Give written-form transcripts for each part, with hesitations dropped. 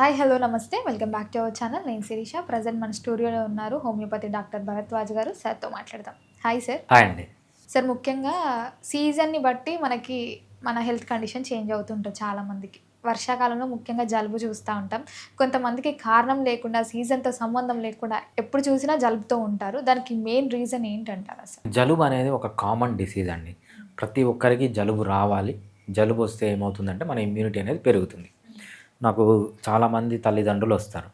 Hi, hello, నమస్తే. Welcome back to our channel. నేను Sirisha. Present మన స్టూడియోలో ఉన్నారు హోమియోపతి డాక్టర్ భరద్వాజ్ గారు. సార్‌తో మాట్లాడదాం. Hi sir. హాయ్ అండి. సార్, ముఖ్యంగా సీజన్‌ని బట్టి మనకి మన హెల్త్ కండిషన్ చేంజ్ అవుతుంటది చాలామందికి. వర్షాకాలంలో ముఖ్యంగా జలుబు చూస్తా ఉంటాం. కొంతమందికి కారణం లేకుండా, సీజన్‌తో సంబంధం లేకుండా ఎప్పుడు చూసినా జలుబుతో ఉంటారు. దానికి మెయిన్ రీజన్ ఏంటంటారు అసలు? జలుబు అనేది ఒక కామన్ డిసీజ్ అండి. ప్రతి ఒక్కరికి జలుబు రావాలి. జలుబు వస్తే ఏమవుతుందంటే మన ఇమ్యూనిటీ అనేది పెరుగుతుంది. నాకు చాలామంది తల్లిదండ్రులు వస్తారు.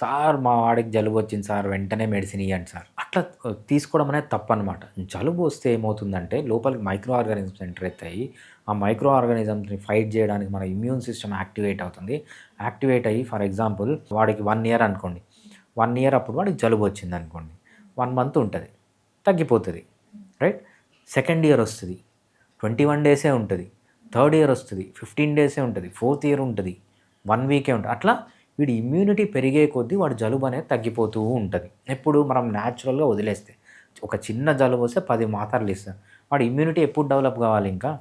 సార్ మా వాడికి జలుబు వచ్చింది సార్, వెంటనే మెడిసిన్ ఇవ్వండి సార్. అట్లా తీసుకోవడం అనేది తప్పనమాట. జలుబు వస్తే ఏమవుతుందంటే లోపలికి మైక్రో ఆర్గానిజమ్స్ ఎంటర్ అవుతాయి. ఆ మైక్రో ఆర్గానిజమ్స్ని ఫైట్ చేయడానికి మన ఇమ్యూన్ సిస్టమ్ యాక్టివేట్ అవుతుంది. యాక్టివేట్ అయ్యి ఫర్ ఎగ్జాంపుల్ వాడికి 1 ఇయర్ అనుకోండి. 1 ఇయర్ అప్పుడు వాడికి జలుబు వచ్చింది అనుకోండి. 1 మంత్ ఉంటుంది, తగ్గిపోతుంది, రైట్. సెకండ్ ఇయర్ వస్తుంది, 21 డేసే ఉంటుంది. థర్డ్ ఇయర్ వస్తుంది, 15 డేసే ఉంటుంది. ఫోర్త్ ఇయర్ ఉంటుంది, 1 వీకే ఉంటుంది. అట్లా వీడి ఇమ్యూనిటీ పెరిగే కొద్దీ వాడి జలుబు అనేది తగ్గిపోతూ ఉంటుంది. ఎప్పుడు మనం న్యాచురల్గా వదిలేస్తే ఒక చిన్న జలుబు వస్తే 10 మాత్రలు ఇస్తాం. వాడి ఇమ్యూనిటీ ఎప్పుడు డెవలప్ కావాలి? ఇంకా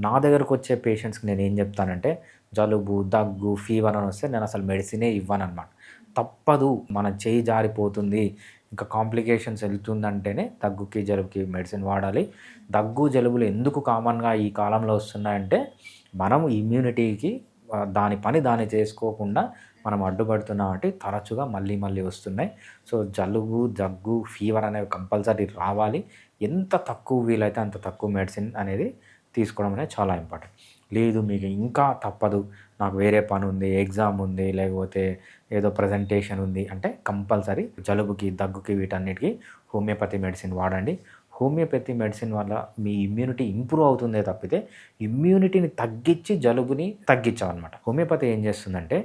నా దగ్గరకు వచ్చే పేషెంట్స్కి నేను ఏం చెప్తానంటే జలుబు, దగ్గు, ఫీవర్ అని వస్తే నేను అసలు మెడిసినే ఇవ్వనమాట. తప్పదు, మన చేయి జారిపోతుంది, ఇంకా కాంప్లికేషన్స్ వెళ్తుందంటేనే దగ్గుకి జలుబుకి మెడిసిన్ వాడాలి. దగ్గు జలుబులు ఎందుకు కామన్గా ఈ కాలంలో వస్తున్నాయంటే మనం ఇమ్యూనిటీకి దాని పని దాన్ని చేసుకోకుండా మనం అడ్డుపడుతున్నాం అంటే తరచుగా మళ్ళీ వస్తున్నాయి. సో జలుబు, దగ్గు, ఫీవర్ అనేవి కంపల్సరీ రావాలి. ఎంత తక్కువ వీలైతే అంత తక్కువ మెడిసిన్ అనేది తీసుకోవడం అనేది చాలా ఇంపార్టెంట్. లేదు మీకు ఇంకా తప్పదు, నాకు వేరే పని ఉంది, ఎగ్జామ్ ఉంది, లేకపోతే ఏదో ప్రజెంటేషన్ ఉంది అంటే కంపల్సరీ జలుబుకి, దగ్గుకి వీటన్నిటికీ హోమియోపతి మెడిసిన్ వాడండి. హోమియోపతి మెడిసిన్ వల్ల మీ ఇమ్యూనిటీ ఇంప్రూవ్ అవుతుందే తప్పితే ఇమ్యూనిటీని తగ్గించి జలుబుని తగ్గించామన్నమాట. హోమియోపతి ఏం చేస్తుందంటే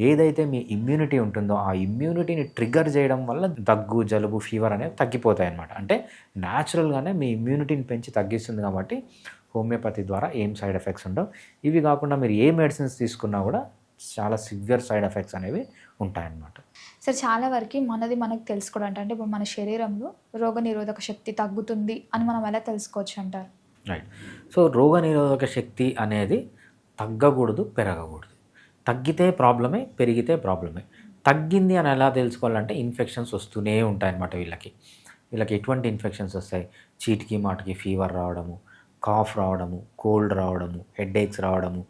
ఏదైతే మీ ఇమ్యూనిటీ ఉంటుందో ఆ ఇమ్యూనిటీని ట్రిగ్గర్ చేయడం వల్ల దగ్గు, జలుబు, ఫీవర్ అనేవి తగ్గిపోతాయి అన్నమాట. అంటే న్యాచురల్గానే మీ ఇమ్యూనిటీని పెంచి తగ్గిస్తుంది కాబట్టి హోమియోపతి ద్వారా ఏం సైడ్ ఎఫెక్ట్స్ ఉండవు. ఇవి కాకుండా మీరు ఏ మెడిసిన్స్ తీసుకున్నా కూడా చాలా సివియర్ సైడ్ ఎఫెక్ట్స్ అనేవి ఉంటాయన్నమాట. సార్, చాలా వరకు మనకు తెలుసుకోవడం అంటే ఇప్పుడు మన శరీరంలో రోగనిరోధక శక్తి తగ్గుతుంది అని మనం ఎలా తెలుసుకోవచ్చు అంటారు? రైట్. సో రోగనిరోధక శక్తి అనేది తగ్గకూడదు, పెరగకూడదు. తగ్గితే ప్రాబ్లమే, పెరిగితే ప్రాబ్లమే. తగ్గింది అని ఎలా తెలుసుకోవాలంటే ఇన్ఫెక్షన్స్ వస్తూనే ఉంటాయన్నమాట. వీళ్ళకి ఎటువంటి ఇన్ఫెక్షన్స్ వస్తాయి? చీటికి మాటికి ఫీవర్ రావడము, కాఫ్ రావడము, కోల్డ్ రావడము, హెడేక్స్ రావడము,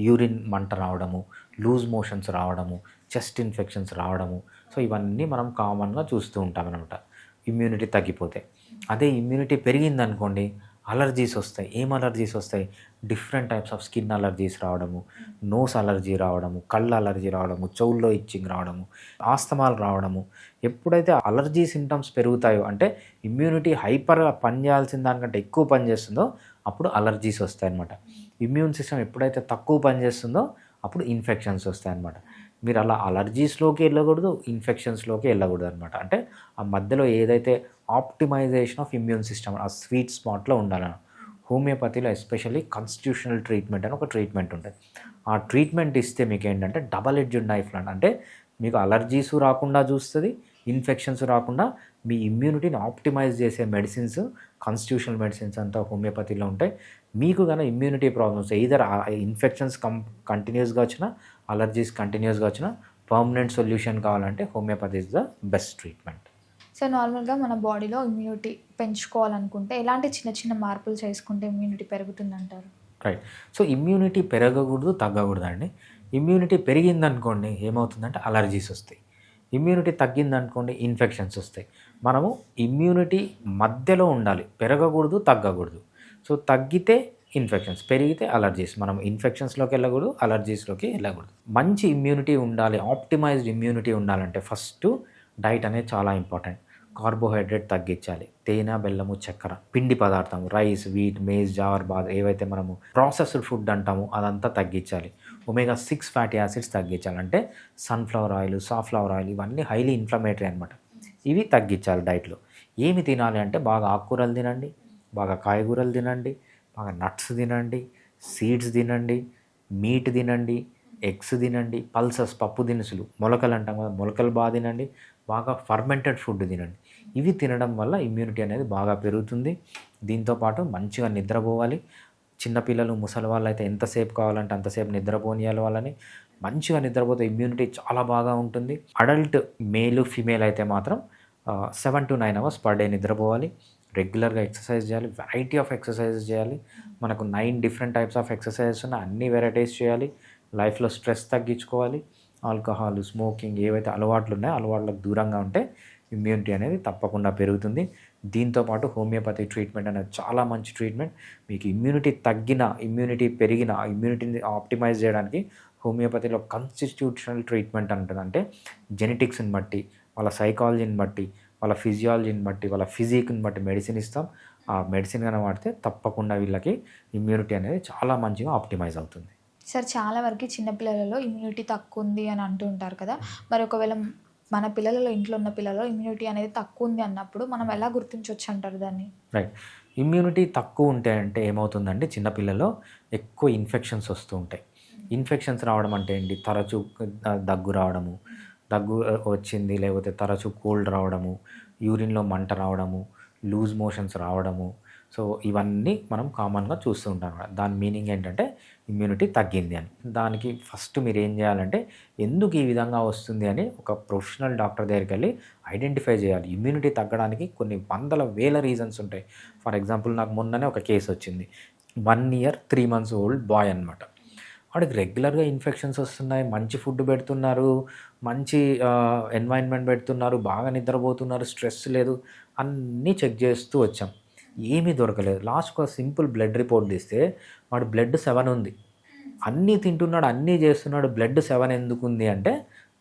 యూరిన్ మంట రావడము, లూజ్ మోషన్స్ రావడము, చెస్ట్ ఇన్ఫెక్షన్స్ రావడము. సో ఇవన్నీ మనం కామన్గా చూస్తూ ఉంటాం అనమాట ఇమ్యూనిటీ తగ్గిపోతే. అదే ఇమ్యూనిటీ పెరిగిందనుకోండి అలర్జీస్ వస్తాయి. ఏం అలర్జీస్ వస్తాయి? Different types of skin allergies రావడము, నోస్ అలర్జీ రావడము, కళ్ళ అలర్జీ రావడము, చెవుల్లో ఇచ్చింగ్ రావడము, ఆస్తమాలు రావడము. ఎప్పుడైతే అలర్జీ సింటమ్స్ పెరుగుతాయో అంటే ఇమ్యూనిటీ హైపర్గా పనిచేయాల్సిన దానికంటే ఎక్కువ పనిచేస్తుందో అప్పుడు అలర్జీస్ వస్తాయన్నమాట. ఇమ్యూన్ సిస్టమ్ ఎప్పుడైతే తక్కువ పనిచేస్తుందో అప్పుడు ఇన్ఫెక్షన్స్ వస్తాయన్నమాట. మీరు అలా అలర్జీస్లోకి వెళ్ళకూడదు, ఇన్ఫెక్షన్స్లోకి వెళ్ళకూడదు అనమాట. అంటే ఆ మధ్యలో ఏదైతే ఆప్టిమైజేషన్ ఆఫ్ ఇమ్యూన్ సిస్టమ్ ఆ స్వీట్ స్పాట్లో ఉండాలని. హోమియోపతిలో ఎస్పెషల్లీ కాన్స్టిట్యూషనల్ ట్రీట్మెంట్ అని ఒక ట్రీట్మెంట్ ఉంటుంది. ఆ ట్రీట్మెంట్ ఇస్తే మీకు ఏంటంటే డబల్ ఎడ్జ్డ్ నైఫ్ లాంటి, అంటే మీకు అలర్జీస్ రాకుండా చూస్తుంది, ఇన్ఫెక్షన్స్ రాకుండా మీ ఇమ్యూనిటీని ఆప్టిమైజ్ చేసే మెడిసిన్స్, కాన్స్టిట్యూషనల్ మెడిసిన్స్ అంతా హోమియోపతిలో ఉంటాయి. మీకు కానీ ఇమ్యూనిటీ ప్రాబ్లమ్స్ ఎయిదర్ ఇన్ఫెక్షన్స్ కంటిన్యూస్గా వచ్చినా, అలర్జీస్ కంటిన్యూస్గా వచ్చినా పర్మనెంట్ సొల్యూషన్ కావాలంటే homeopathy is the best treatment. So నార్మల్గా మన బాడీలో ఇమ్యూనిటీ పెంచుకోవాలనుకుంటే ఎలాంటి చిన్న మార్పులు చేసుకుంటే ఇమ్యూనిటీ పెరుగుతుందంటారు? రైట్. సో ఇమ్యూనిటీ పెరగకూడదు, తగ్గకూడదు అండి. ఇమ్యూనిటీ పెరిగిందనుకోండి ఏమవుతుందంటే అలర్జీస్ వస్తాయి. ఇమ్యూనిటీ తగ్గిందనుకోండి ఇన్ఫెక్షన్స్ వస్తాయి. మనము ఇమ్యూనిటీ మధ్యలో ఉండాలి, పెరగకూడదు, తగ్గకూడదు. సో తగ్గితే ఇన్ఫెక్షన్స్, పెరిగితే అలర్జీస్. మనం ఇన్ఫెక్షన్స్లోకి వెళ్ళకూడదు, అలర్జీస్లోకి వెళ్ళకూడదు. మంచి ఇమ్యూనిటీ ఉండాలి, ఆప్టిమైజ్డ్ ఇమ్యూనిటీ ఉండాలంటే ఫస్ట్ డైట్ అనేది చాలా ఇంపార్టెంట్. కార్బోహైడ్రేట్ తగ్గించాలి. తేనె, బెల్లము, చక్కెర, పిండి పదార్థం, రైస్, వీట్, మేజ్, జావర్, బాద్ ఏవైతే మనము ప్రాసెస్డ్ ఫుడ్ అంటామో అదంతా తగ్గించాలి. ఒమేగా 6 ఫ్యాటీ యాసిడ్స్ తగ్గించాలి. అంటే సన్ఫ్లవర్ ఆయిల్, సాఫ్లవర్ ఆయిల్ ఇవన్నీ హైలీ ఇన్ఫ్లమేటరీ అనమాట. ఇవి తగ్గించాలి డైట్లో. ఏమి తినాలి అంటే బాగా ఆకుకూరలు తినండి, బాగా కాయగూరలు తినండి, బాగా నట్స్ తినండి, సీడ్స్ తినండి, మీట్ తినండి, ఎగ్స్ తినండి, పల్సెస్ పప్పు దినుసులు, మొలకలు అంటాం కదా, మొలకలు బాగా తినండి, బాగా ఫర్మెంటెడ్ ఫుడ్ తినండి. ఇవి తినడం వల్ల ఇమ్యూనిటీ అనేది బాగా పెరుగుతుంది. దీంతోపాటు మంచిగా నిద్రపోవాలి. చిన్నపిల్లలు, ముసలి వాళ్ళైతే ఎంతసేపు కావాలంటే అంతసేపు నిద్రపోనియాలి వాళ్ళని. మంచిగా నిద్రపోతే ఇమ్యూనిటీ చాలా బాగా ఉంటుంది. అడల్ట్ మేలు, ఫీమేల్ అయితే మాత్రం 7-9 అవర్స్ పర్ డే నిద్రపోవాలి. రెగ్యులర్‌గా ఎక్సర్సైజ్ చేయాలి. వెరైటీ ఆఫ్ ఎక్సర్సైజెస్ చేయాలి. మనకు 9 డిఫరెంట్ టైప్స్ ఆఫ్ ఎక్సర్సైజెస్ ఉన్నాయి. అన్ని వెరైటీస్ చేయాలి. లైఫ్‌లో స్ట్రెస్ తగ్గించుకోవాలి. ఆల్కహాల్, స్మోకింగ్ ఏవైతే అలవాట్లు ఉన్నాయో అలవాట్లకు దూరంగా ఉంటే ఇమ్యూనిటీ అనేది తప్పకుండా పెరుగుతుంది. దీంతో పాటు హోమియోపతి ట్రీట్మెంట్ అనేది చాలా మంచి ట్రీట్మెంట్. మీకు ఇమ్యూనిటీ తగ్గిన, ఇమ్యూనిటీ పెరిగిన, ఇమ్యూనిటీని ఆప్టిమైజ్ చేయడానికి హోమియోపతిలో కాన్స్టిట్యూషనల్ ట్రీట్మెంట్ అంటుంది. అంటే జెనెటిక్స్ని బట్టి, వాళ్ళ సైకాలజీని బట్టి, వాళ్ళ ఫిజియాలజీని బట్టి, వాళ్ళ ఫిజిక్ని బట్టి మెడిసిన్ ఇస్తాం. ఆ మెడిసిన్ కనుక వాడితే తప్పకుండా వీళ్ళకి ఇమ్యూనిటీ అనేది చాలా మంచిగా ఆప్టిమైజ్ అవుతుంది. సార్ చాలా వరకు చిన్నపిల్లలలో ఇమ్యూనిటీ తక్కువ ఉంది అని అంటూ ఉంటారు కదా. మరి ఒకవేళ మన పిల్లలలో, ఇంట్లో ఉన్న పిల్లలలో ఇమ్యూనిటీ అనేది తక్కువ ఉంది అన్నప్పుడు మనం ఎలా గుర్తించవచ్చు అంటారు దాన్ని? రైట్. ఇమ్యూనిటీ తక్కువ ఉంటే అంటే ఏమవుతుందంటే చిన్నపిల్లల్లో ఎక్కువ ఇన్ఫెక్షన్స్ వస్తూ ఉంటాయి. ఇన్ఫెక్షన్స్ రావడం అంటే ఏంటి? తరచూ దగ్గు రావడము, దగ్గు వచ్చింది, లేకపోతే తరచూ కోల్డ్ రావడము, యూరిన్‌లో మంట రావడము, లూజ్ మోషన్స్ రావడము. సో ఇవన్నీ మనం కామన్‌గా చూస్తూ ఉంటాం అన్నమాట. దాని మీనింగ్ ఏంటంటే ఇమ్యూనిటీ తగ్గింది అని. దానికి ఫస్ట్ మీరు ఏం చేయాలంటే ఎందుకు ఈ విధంగా వస్తుంది అని ఒక ప్రొఫెషనల్ డాక్టర్ దగ్గరికి వెళ్ళి ఐడెంటిఫై చేయాలి. ఇమ్యూనిటీ తగ్గడానికి కొన్ని వందల వేల రీజన్స్ ఉంటాయి. ఫర్ ఎగ్జాంపుల్ నాకు మొన్ననే ఒక కేసు వచ్చింది. 1 ఇయర్ 3 మంత్స్ ఓల్డ్ బాయ్ అనమాట. వాడికి రెగ్యులర్గా ఇన్ఫెక్షన్స్ వస్తున్నాయి. మంచి ఫుడ్ పెడుతున్నారు, మంచి ఎన్వైరన్మెంట్ పెడుతున్నారు, బాగా నిద్రపోతున్నారు, స్ట్రెస్ లేదు, అన్నీ చెక్ చేస్తూ వచ్చాం. ఏమీ దొరకలేదు. లాస్ట్‌కి ఒక సింపుల్ బ్లడ్ రిపోర్ట్ తీస్తే వాడు బ్లడ్ 7 ఉంది. అన్నీ తింటున్నాడు, అన్నీ చేస్తున్నాడు, బ్లడ్ 7 ఎందుకుంది అంటే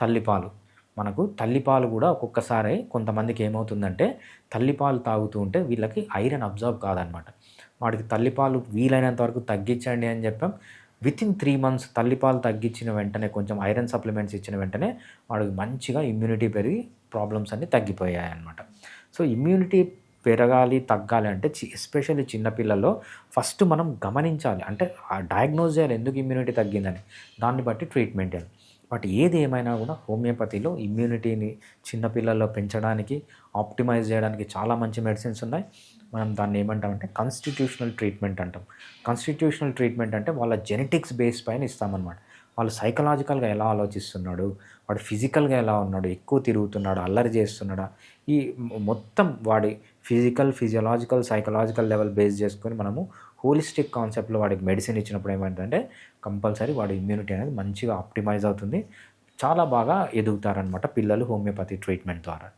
తల్లిపాలు. మనకు తల్లిపాలు కూడా ఒక్కొక్కసారి కొంతమందికి ఏమవుతుందంటే తల్లిపాలు తాగుతూ ఉంటే వీళ్ళకి ఐరన్ అబ్జార్బ్ కాదనమాట. వాడికి తల్లిపాలు వీలైనంత వరకు తగ్గించండి అని చెప్పాం. వితిన్ 3 మంత్స్ తల్లిపాలు తగ్గించిన వెంటనే, కొంచెం ఐరన్ సప్లిమెంట్స్ ఇచ్చిన వెంటనే వాడికి మంచిగా ఇమ్యూనిటీ పెరిగి ప్రాబ్లమ్స్ అన్నీ తగ్గిపోయాయి అన్నమాట. సో ఇమ్యూనిటీ పెరగాలి, తగ్గాలి అంటే ఎస్పెషల్లీ చిన్నపిల్లల్లో ఫస్ట్ మనం గమనించాలి. అంటే డయాగ్నోజ్ చేయాలి ఎందుకు ఇమ్యూనిటీ తగ్గిందని. దాన్ని బట్టి ట్రీట్మెంట్ చేయాలి. బట్ ఏది ఏమైనా కూడా హోమియోపతిలో ఇమ్యూనిటీని చిన్నపిల్లల్లో పెంచడానికి, ఆప్టిమైజ్ చేయడానికి చాలా మంచి మెడిసిన్స్ ఉన్నాయి. మనం దాన్ని ఏమంటామంటే కాన్స్టిట్యూషనల్ ట్రీట్మెంట్ అంటాం. కాన్స్టిట్యూషనల్ ట్రీట్మెంట్ అంటే వాళ్ళ జెనెటిక్స్ బేస్ పైన ఇస్తామన్నమాట. వాళ్ళు సైకలాజికల్గా ఎలా ఆలోచిస్తున్నాడు, వాడు ఫిజికల్గా ఎలా ఉన్నాడు, ఎక్కువ తిరుగుతున్నాడు, అల్లరి చేస్తున్నాడా, ఈ మొత్తం వాడి ఫిజియలాజికల్, సైకలాజికల్ లెవెల్ బేస్ చేసుకొని మనము హోలిస్టిక్ కాన్సెప్ట్లో వాడికి మెడిసిన్ ఇచ్చినప్పుడు ఏమైందంటే కంపల్సరీ వాడి ఇమ్యూనిటీ అనేది మంచిగా ఆప్టిమైజ్ అవుతుంది. చాలా బాగా ఎదుగుతారనమాట పిల్లలు హోమియోపతి ట్రీట్మెంట్ ద్వారా.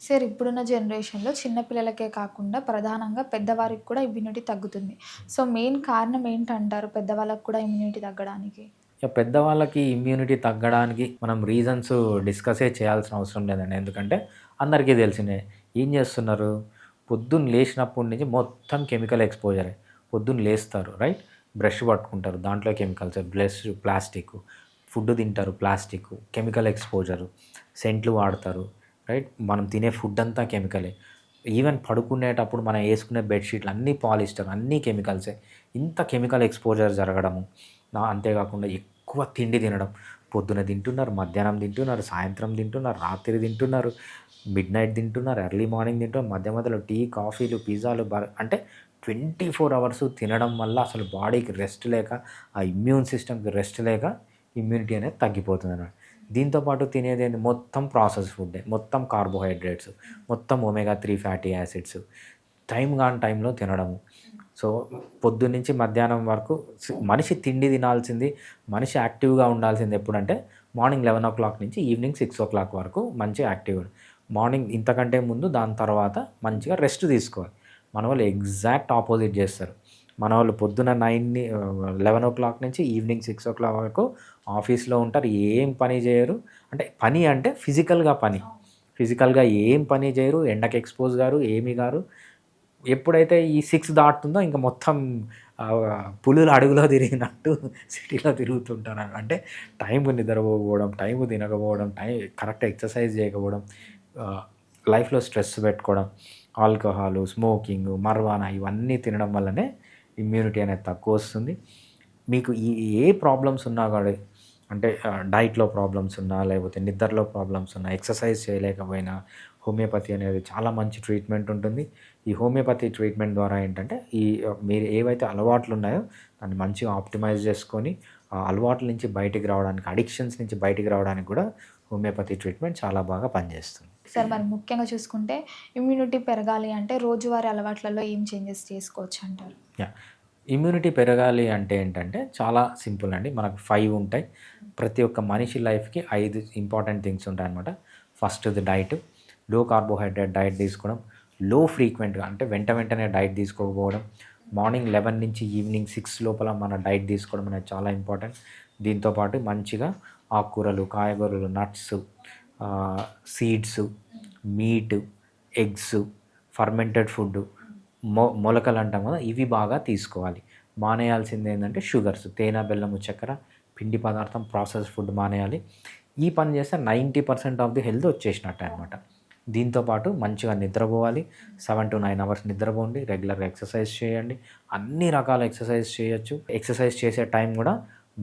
సార్ ఇప్పుడున్న జనరేషన్లో చిన్నపిల్లలకే కాకుండా ప్రధానంగా పెద్దవారికి కూడా ఇమ్యూనిటీ తగ్గుతుంది. సో మెయిన్ కారణం ఏంటంటారు పెద్దవాళ్ళకి కూడా ఇమ్యూనిటీ తగ్గడానికి? పెద్దవాళ్ళకి ఇమ్యూనిటీ తగ్గడానికి మనం రీజన్స్ డిస్కసే చేయాల్సిన అవసరం లేదండి. ఎందుకంటే అందరికీ తెలిసిందే. ఏం చేస్తున్నారు, పొద్దున్న లేచినప్పటి నుంచి మొత్తం కెమికల్ ఎక్స్పోజరే. పొద్దున్న లేస్తారు, రైట్, బ్రష్ పట్టుకుంటారు, దాంట్లో కెమికల్స్, ప్లాస్టిక్, ఫుడ్ తింటారు, ప్లాస్టిక్, కెమికల్ ఎక్స్పోజరు, సెంట్లు వాడతారు, రైట్. మనం తినే ఫుడ్ అంతా కెమికలే. ఈవెన్ పడుకునేటప్పుడు మనం వేసుకునే బెడ్షీట్లు అన్నీ పాలిస్టర్, అన్నీ కెమికల్సే. ఇంత కెమికల్ ఎక్స్పోజర్ జరగడము, అంతేకాకుండా ఎక్కువ తిండి తినడం. పొద్దున తింటున్నారు, మధ్యాహ్నం తింటున్నారు, సాయంత్రం తింటున్నారు, రాత్రి తింటున్నారు, మిడ్‌నైట్ తింటున్నారు, ఎర్లీ మార్నింగ్ తింటున్నారు, మధ్య మధ్యలో టీ, కాఫీలు, పిజ్జాలు, అంటే 24 అవర్స్ తినడం వల్ల అసలు బాడీకి రెస్ట్ లేక, ఆ ఇమ్యూన్ సిస్టమ్కి రెస్ట్ లేక ఇమ్యూనిటీ అనేది తగ్గిపోతుంది అన్నమాట. దీంతోపాటు తినేది ఏంటి, మొత్తం ప్రాసెస్ ఫుడ్డే, మొత్తం కార్బోహైడ్రేట్స్, మొత్తం ఒమేగా 3 ఫ్యాటీ యాసిడ్స్, టైం కాని టైంలో తినడము. సో పొద్దున్నుంచి మధ్యాహ్నం వరకు మనిషి తిండి తినాల్సింది, మనిషి యాక్టివ్గా ఉండాల్సింది ఎప్పుడంటే మార్నింగ్ 11 నుంచి ఈవినింగ్ 6 వరకు మంచిగా యాక్టివ్గా. మార్నింగ్ ఇంతకంటే ముందు, దాని తర్వాత మంచిగా రెస్ట్ తీసుకోవాలి. మన వాళ్ళు ఎగ్జాక్ట్ ఆపోజిట్ చేస్తారు. మన వాళ్ళు పొద్దున 11 నుంచి ఈవినింగ్ 6 వరకు ఆఫీస్లో ఉంటారు, ఏం పని చేయరు. అంటే పని అంటే ఫిజికల్గా ఏం పని చేయరు, ఎండకి ఎక్స్పోజ్ గారు, ఏమి గారు. ఎప్పుడైతే ఈ 6 దాటుతుందో ఇంకా మొత్తం పులులు అడుగులో తిరిగినట్టు సిటీలో తిరుగుతుంటారు. అంటే టైంకు నిద్రపోకపోవడం, టైంకు తినకపోవడం, కరెక్ట్ ఎక్సర్సైజ్ చేయకపోవడం, లైఫ్లో స్ట్రెస్ పెట్టుకోవడం, ఆల్కహాలు, స్మోకింగ్, మర్వానా ఇవన్నీ తినడం వల్లనే ఇమ్యూనిటీ అనేది తక్కువ వస్తుంది. మీకు ఏ ప్రాబ్లమ్స్ ఉన్నా కూడా, అంటే డైట్లో ప్రాబ్లమ్స్ ఉన్నా, లేకపోతే నిద్రలో ప్రాబ్లమ్స్ ఉన్నా, ఎక్సర్సైజ్ చేయలేకపోయినా, హోమియోపతి అనేది చాలా మంచి ట్రీట్మెంట్ ఉంటుంది. ఈ హోమియోపతి ట్రీట్మెంట్ ద్వారా ఏంటంటే మీరు ఏవైతే అలవాట్లు ఉన్నాయో దాన్ని మంచిగా ఆప్టిమైజ్ చేసుకొని ఆ అలవాట్ల నుంచి బయటికి రావడానికి, అడిక్షన్స్ నుంచి బయటికి రావడానికి కూడా హోమియోపతి ట్రీట్మెంట్ చాలా బాగా పనిచేస్తుంది. సార్ మరి ముఖ్యంగా చూసుకుంటే ఇమ్యూనిటీ పెరగాలి అంటే రోజువారీ అలవాట్లలో ఏం చేంజెస్ చేసుకోవచ్చు అంటారు? ఇమ్యూనిటీ పెరగాలి అంటే ఏంటంటే చాలా సింపుల్ అండి. మనకు 5 ఉంటాయి. ప్రతి ఒక్క మనిషి లైఫ్కి 5 ఇంపార్టెంట్ థింగ్స్ ఉంటాయన్నమాట. ఫస్ట్‌ది డైట్, లో కార్బోహైడ్రేట్ డైట్ తీసుకోవడం, లో ఫ్రీక్వెంట్గా అంటే వెంటనే డైట్ తీసుకోకపోవడం, మార్నింగ్ 11 నుంచి ఈవినింగ్ 6 లోపల మన డైట్ తీసుకోవడం అనేది చాలా ఇంపార్టెంట్. దీంతోపాటు మంచిగా ఆకుకూరలు, కాయగూరలు, nuts, seeds, meet, eggs, fermented food, మొలకలు అంటాం కదా, ఇవి బాగా తీసుకోవాలి. మానేయాల్సింది ఏంటంటే షుగర్స్, తేనె, బెల్లము, చక్కెర, పిండి పదార్థం, ప్రాసెస్ ఫుడ్ మానేయాలి. ఈ పని చేస్తే 90% ఆఫ్ ది హెల్త్ వచ్చేసినట్టే అనమాట. దీంతోపాటు మంచిగా నిద్రపోవాలి. 7 to 9 అవర్స్ నిద్రపోండి. రెగ్యులర్గా ఎక్సర్సైజ్ చేయండి. అన్ని రకాల ఎక్సర్సైజ్ చేయొచ్చు. ఎక్సర్సైజ్ చేసే టైం కూడా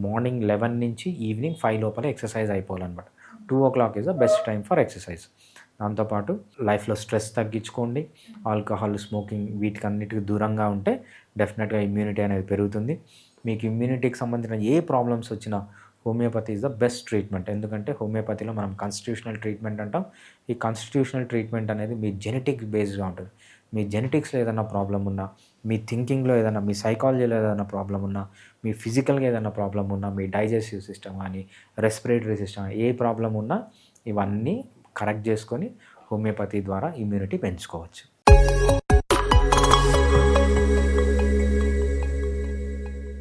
మార్నింగ్ 11 నుంచి ఈవినింగ్ 5 లోపల ఎక్సర్సైజ్ అయిపోవాలన్నమాట. 2 o'clock is the best time for exercise. దాంతోపాటు లైఫ్లో స్ట్రెస్ తగ్గించుకోండి. ఆల్కహాల్, స్మోకింగ్ వీటికన్నిటికి దూరంగా ఉంటే డెఫినెట్గా ఇమ్యూనిటీ అనేది పెరుగుతుంది. మీకు ఇమ్యూనిటీకి సంబంధించిన ఏ ప్రాబ్లమ్స్ వచ్చినా homeopathy is the best treatment. ఎందుకంటే హోమియోపతిలో మనం కాన్స్టిట్యూషనల్ ట్రీట్మెంట్ అంటాం. ఈ కాన్స్టిట్యూషనల్ ట్రీట్మెంట్ అనేది మీ జెనెటిక్ బేస్డ్గా ఉంటుంది. మీ జెనెటిక్స్లో ఏదైనా ప్రాబ్లం ఉన్నా, మీ థింకింగ్లో ఏదైనా, మీ సైకాలజీలో ఏదైనా ప్రాబ్లం ఉన్నా, మీ ఫిజికల్గా ఏదైనా ప్రాబ్లం ఉన్నా, మీ డైజెస్టివ్ సిస్టమ్ కానీ, రెస్పిరేటరీ సిస్టమ్ ఏ ప్రాబ్లం ఉన్నా ఇవన్నీ కరెక్ట్ చేసుకొని హోమియోపతి ద్వారా ఇమ్యూనిటీ పెంచుకోవచ్చు.